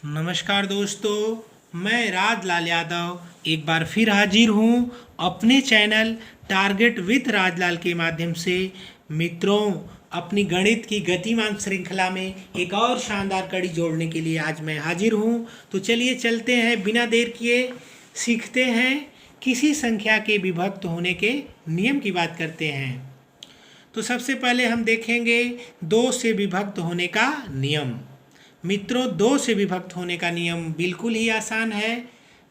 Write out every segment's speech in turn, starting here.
नमस्कार दोस्तों, मैं राजलाल यादव एक बार फिर हाजिर हूँ अपने चैनल टारगेट विथ राजलाल के माध्यम से। मित्रों, अपनी गणित की गतिमान श्रृंखला में एक और शानदार कड़ी जोड़ने के लिए आज मैं हाजिर हूँ। तो चलिए चलते हैं, बिना देर किए सीखते हैं। किसी संख्या के विभक्त होने के नियम की बात करते हैं। तो सबसे पहले हम देखेंगे दो से विभक्त होने का नियम। मित्रों, दो से विभक्त होने का नियम बिल्कुल ही आसान है।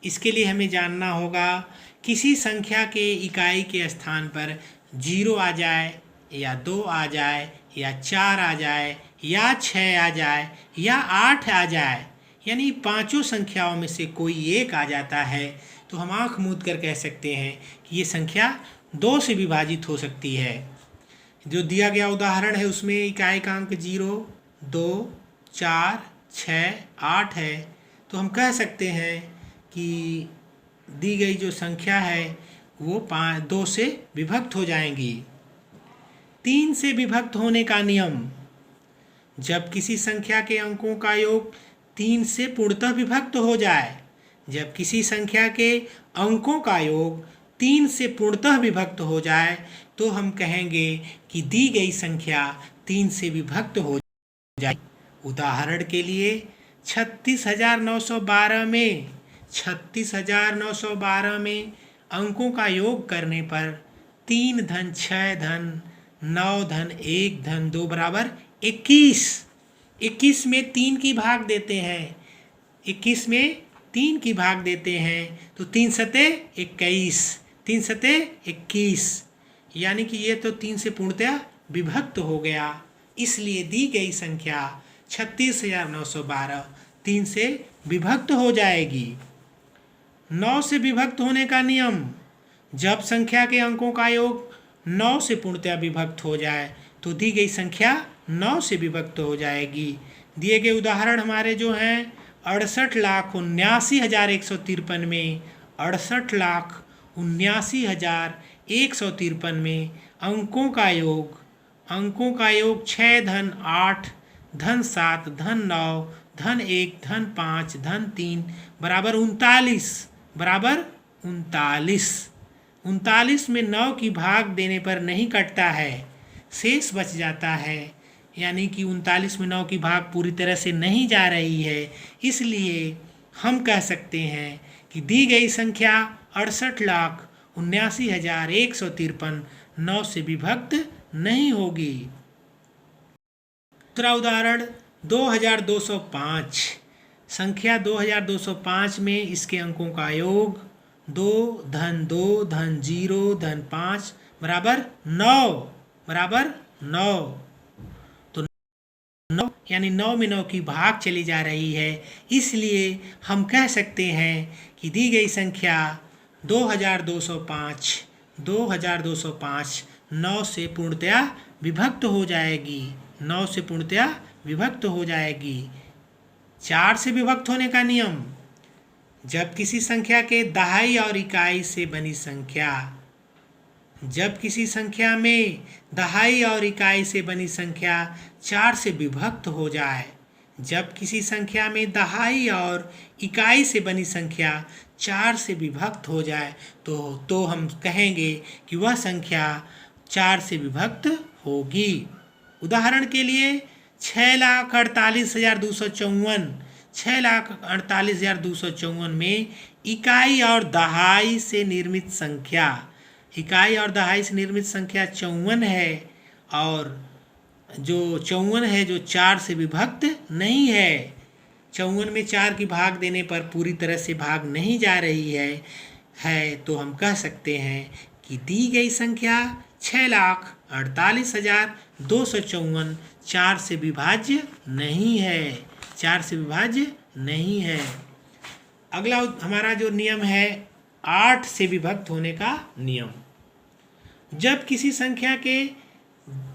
इसके लिए हमें जानना होगा किसी संख्या के इकाई के स्थान पर 0 आ जाए या 2 आ जाए या 4 आ जाए या 6 आ जाए या 8 आ जाए, यानी पांचों संख्याओं में से कोई एक आ जाता है, तो हम आँख मूंद कर कह सकते हैं कि ये संख्या 2 से विभाजित हो सकती है। जो दिया गया उदाहरण है उसमें इकाई का अंक 0, 2, 4, 6, 8 है, तो हम कह सकते हैं कि दी गई जो संख्या है वो 2 से विभक्त हो जाएंगी। 3 से विभक्त होने का नियम। जब किसी संख्या के अंकों का योग 3 से पूर्णतः विभक्त हो जाए, जब किसी संख्या के अंकों का योग 3 से पूर्णतः विभक्त हो जाए, तो हम कहेंगे कि दी गई संख्या 3 से विभक्त हो जाए। उदाहरण के लिए 36,912 में अंकों का योग करने पर 3 धन 6 धन 9 धन 1 धन 2 बराबर 21। 21 में 3 की भाग देते हैं, 21 में 3 की भाग देते हैं तो 3 सते 21, 3 सते 21, यानी कि ये तो 3 से पूर्णतः विभक्त हो गया। इसलिए दी गई संख्या 36,912 3 से विभक्त हो जाएगी। 9 से विभक्त होने का नियम। जब संख्या के अंकों का योग 9 से पूर्णतः विभक्त हो जाए तो दी गई संख्या 9 से विभक्त हो जाएगी। दिए गए उदाहरण हमारे जो हैं 68,79,153 में 68,79,153 में अंकों का योग 6 धन 8 धन 7 धन 9 धन 1 धन 5 धन 3 बराबर 39 में 9 की भाग देने पर नहीं कटता है, शेष बच जाता है, यानी कि 39 में 9 की भाग पूरी तरह से नहीं जा रही है। इसलिए हम कह सकते हैं कि दी गई संख्या 68,79,153 9 से विभक्त नहीं होगी। दूसरा उदाहरण 2205। संख्या 2205 में इसके अंकों का योग 2 धन 2 धन 0 धन 5 बराबर 9 तो 9 यानी 9 में 9 की भाग चली जा रही है। इसलिए हम कह सकते हैं कि दी गई संख्या 2205 9 से पूर्णतया विभक्त हो जाएगी। 9 से पूर्णतया विभक्त हो जाएगी। 4 से विभक्त होने का नियम। जब किसी संख्या के दहाई और इकाई से बनी संख्या, जब किसी संख्या में दहाई और इकाई से बनी संख्या 4 से विभक्त हो जाए, जब किसी संख्या में दहाई और इकाई से बनी संख्या 4 से विभक्त हो जाए तो हम कहेंगे कि वह संख्या 4 से विभक्त होगी। उदाहरण के लिए 6,48,254 में इकाई और दहाई से निर्मित संख्या 54 है, और जो 54 है जो 4 से विभक्त नहीं है। 54 में 4 की भाग देने पर पूरी तरह से भाग नहीं जा रही है, तो हम कह सकते हैं कि दी गई संख्या 6,48,254 4 से विभाज्य नहीं है। अगला हमारा जो नियम है 8 से विभक्त होने का नियम। जब किसी संख्या के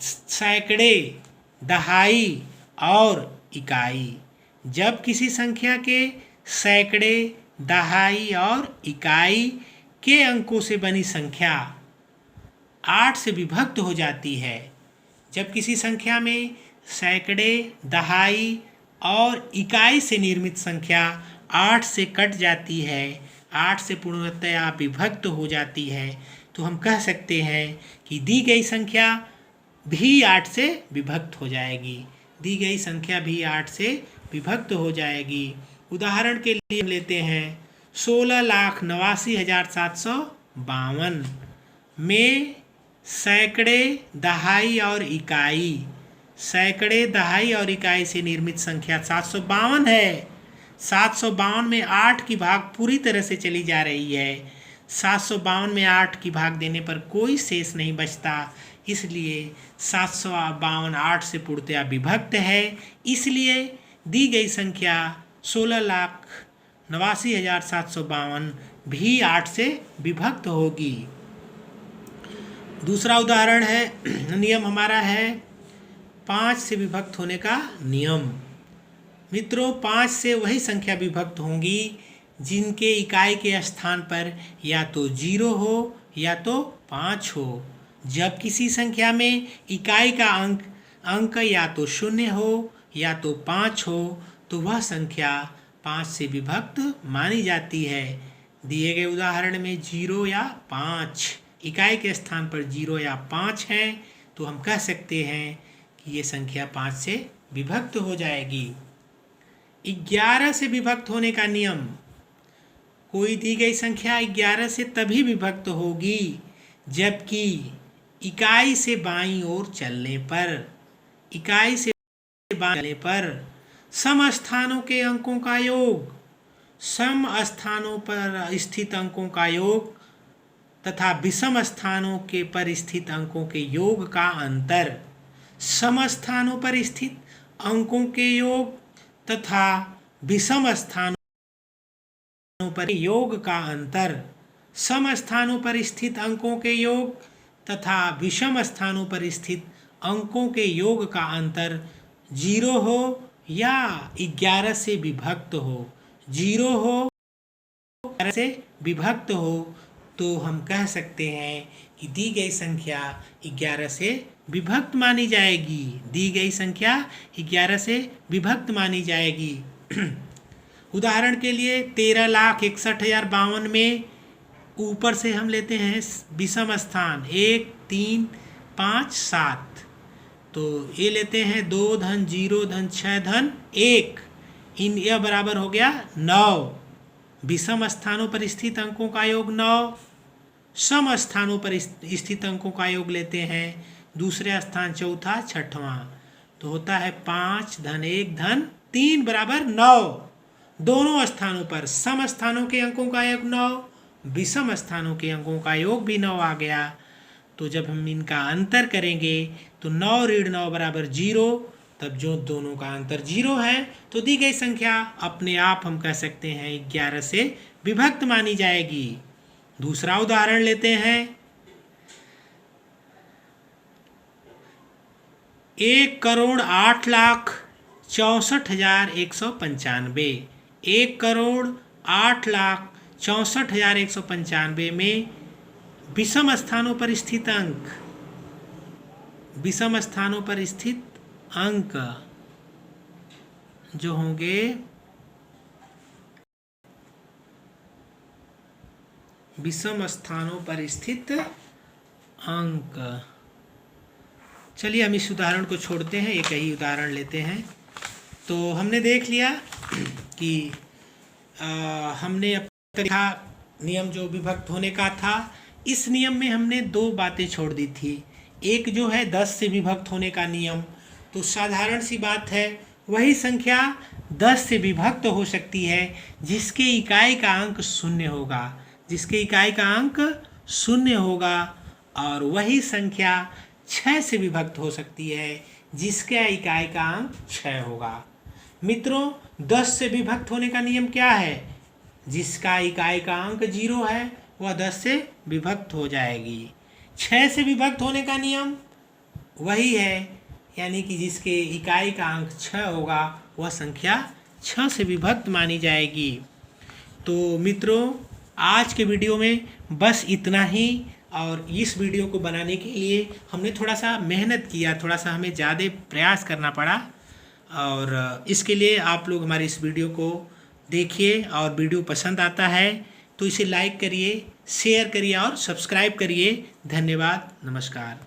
सैकड़े, दहाई और इकाई, जब किसी संख्या के सैकड़े, दहाई और इकाई के अंकों से बनी संख्या 8 से विभक्त हो जाती है, जब किसी संख्या में सैकड़े, दहाई और इकाई से निर्मित संख्या 8 से कट जाती है, 8 से पूर्णतया विभक्त हो जाती है, तो हम कह सकते हैं कि दी गई संख्या भी 8 से विभक्त हो जाएगी। दी गई संख्या भी 8 से विभक्त हो जाएगी। उदाहरण के लिए हम लेते हैं 16,89,752 में सैकड़े, दहाई और इकाई, सैकड़े, दहाई और इकाई से निर्मित संख्या 752 है। 752 में 8 की भाग पूरी तरह से चली जा रही है। 752 में 8 की भाग देने पर कोई शेष नहीं बचता, इसलिए 752 8 से पूर्णतया विभक्त है। इसलिए दी गई संख्या 16,89,752 भी 8 से विभक्त होगी। दूसरा उदाहरण है, नियम हमारा है 5 से विभक्त होने का नियम। मित्रों, 5 से वही संख्या विभक्त होंगी जिनके इकाई के स्थान पर या तो 0 हो या तो 5 हो। जब किसी संख्या में इकाई का अंक या तो 0 हो या तो 5 हो तो वह संख्या 5 से विभक्त मानी जाती है। दिए गए उदाहरण में 0 या 5, इकाई के स्थान पर 0 या 5 है, तो हम कह सकते हैं कि ये संख्या 5 से विभक्त हो जाएगी। 11 से विभक्त होने का नियम, कोई दी गई संख्या 11 से तभी विभक्त होगी जबकि इकाई से बाईं ओर चलने पर, इकाई से बाईं चलने पर सम स्थानों के अंकों का योग, सम स्थानों पर स्थित अंकों का योग तथा विषम स्थानों के पर स्थित अंकों के योग का अंतर, सम स्थानों पर स्थित अंकों के योग तथा विषम स्थानों पर योग का अंतर, सम स्थानों पर स्थित अंकों के योग तथा विषम स्थानों पर स्थित अंकों के योग का अंतर 0 हो या 11 से विभक्त हो, 0 हो 11 से विभक्त हो, तो हम कह सकते हैं कि दी गई संख्या 11 से विभक्त मानी जाएगी। दी गई संख्या 11 से विभक्त मानी जाएगी। उदाहरण के लिए 13,61,052 में ऊपर से हम लेते हैं विषम स्थान 1, 3, 5, 7, तो ये लेते हैं 2 धन 0 धन 6 धन 1, इन यह बराबर हो गया 9। विषम स्थानों पर स्थित अंकों का योग 9, सम स्थानों पर स्थित अंकों का योग लेते हैं, दूसरे स्थान चौथा छठवां, तो होता है 5 धन 1 धन 3 बराबर 9। दोनों स्थानों पर सम स्थानों के अंकों का योग 9, विषम स्थानों के अंकों का योग भी 9 आ गया। तो जब हम इनका अंतर करेंगे तो 9 ऋण 9 बराबर 0, तब जो दोनों का अंतर 0 है तो दी गई संख्या अपने आप हम कह सकते हैं 11 से विभक्त मानी जाएगी। दूसरा उदाहरण लेते हैं, 1,08,64,195, 1,08,64,195 में विषम स्थानों पर स्थित अंक, विषम स्थानों पर स्थित अंक जो होंगे विषम स्थानों पर स्थित अंक। चलिए हम इस उदाहरण को छोड़ते हैं, एक ही उदाहरण लेते हैं। तो हमने देख लिया कि हमने अब देखा नियम जो विभक्त होने का था। इस नियम में हमने 2 बातें छोड़ दी थी। एक जो है 10 से विभक्त होने का नियम, तो साधारण सी बात है, वही संख्या 10 से विभक्त हो सकती है जिसके इकाई का अंक 0 होगा, जिसके इकाई का अंक 0 होगा, और वही संख्या 6 से विभक्त हो सकती है जिसके इकाई का अंक 6 होगा। मित्रों, 10 से विभक्त होने का नियम क्या है? जिसका इकाई का अंक 0 है वह 10 से विभक्त हो जाएगी। 6 से विभक्त होने का नियम वही है, यानी कि जिसके इकाई का अंक 6 होगा वह संख्या 6 से विभक्त मानी जाएगी। तो मित्रों, आज के वीडियो में बस इतना ही, और इस वीडियो को बनाने के लिए हमने थोड़ा सा मेहनत किया, थोड़ा सा हमें ज़्यादा प्रयास करना पड़ा, और इसके लिए आप लोग हमारी इस वीडियो को देखिए, और वीडियो पसंद आता है तो इसे लाइक करिए, शेयर करिए और सब्सक्राइब करिए। धन्यवाद, नमस्कार।